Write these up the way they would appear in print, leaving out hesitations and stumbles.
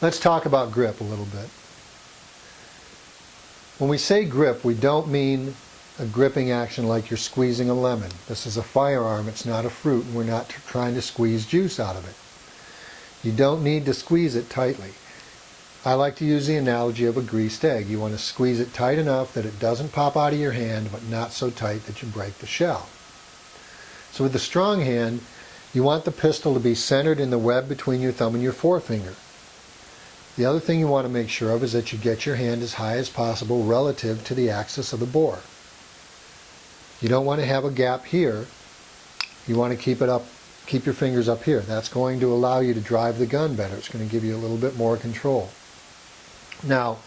Let's talk about grip a little bit. When we say grip, we don't mean a gripping action like you're squeezing a lemon. This is a firearm, it's not a fruit, and we're not trying to squeeze juice out of it. You don't need to squeeze it tightly. I like to use the analogy of a greased egg. You want to squeeze it tight enough that it doesn't pop out of your hand, but not so tight that you break the shell. So with the strong hand, you want the pistol to be centered in the web between your thumb and your forefinger. The other thing you want to make sure of is that you get your hand as high as possible relative to the axis of the bore. You don't want to have a gap here. You want to keep your fingers up here. That's going to allow you to drive the gun better. It's going to give you a little bit more control. Now,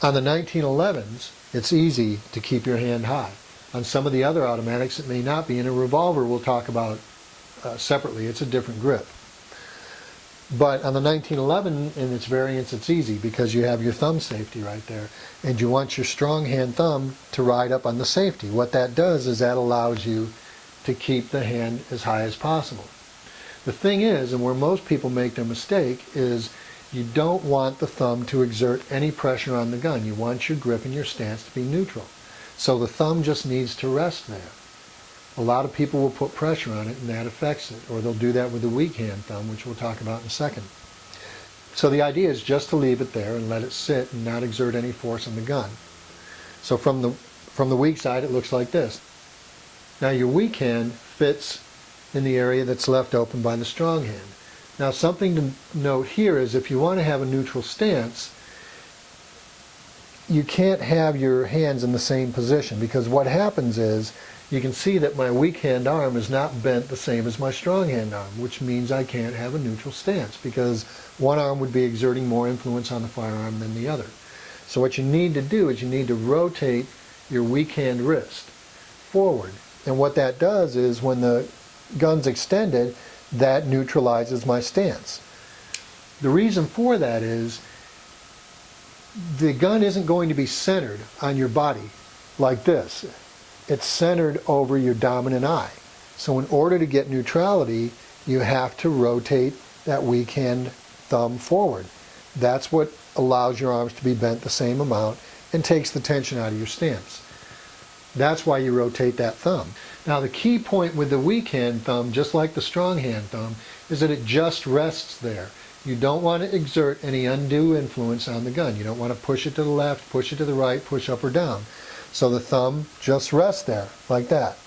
on the 1911s, it's easy to keep your hand high. On some of the other automatics, it may not be. In a revolver, we'll talk about separately. It's a different grip. But on the 1911 and its variants, it's easy because you have your thumb safety right there. And you want your strong hand thumb to ride up on the safety. What that does is that allows you to keep the hand as high as possible. The thing is, and where most people make their mistake, is you don't want the thumb to exert any pressure on the gun. You want your grip and your stance to be neutral. So the thumb just needs to rest there. A lot of people will put pressure on it and that affects it. Or they'll do that with the weak hand thumb, which we'll talk about in a second. So the idea is just to leave it there and let it sit and not exert any force on the gun. So from the weak side, it looks like this. Now your weak hand fits in the area that's left open by the strong hand. Now something to note here is if you want to have a neutral stance, you can't have your hands in the same position, because what happens is you can see that my weak hand arm is not bent the same as my strong hand arm, which means I can't have a neutral stance because one arm would be exerting more influence on the firearm than the other. So what you need to do is you need to rotate your weak hand wrist forward. And what that does is when the gun's extended, that neutralizes my stance. The reason for that is the gun isn't going to be centered on your body like this. It's centered over your dominant eye. So in order to get neutrality, you have to rotate that weak hand thumb forward. That's what allows your arms to be bent the same amount and takes the tension out of your stance. That's why you rotate that thumb. Now the key point with the weak hand thumb, just like the strong hand thumb, is that it just rests there. You don't want to exert any undue influence on the gun. You don't want to push it to the left, push it to the right, push up or down. So the thumb just rests there, like that.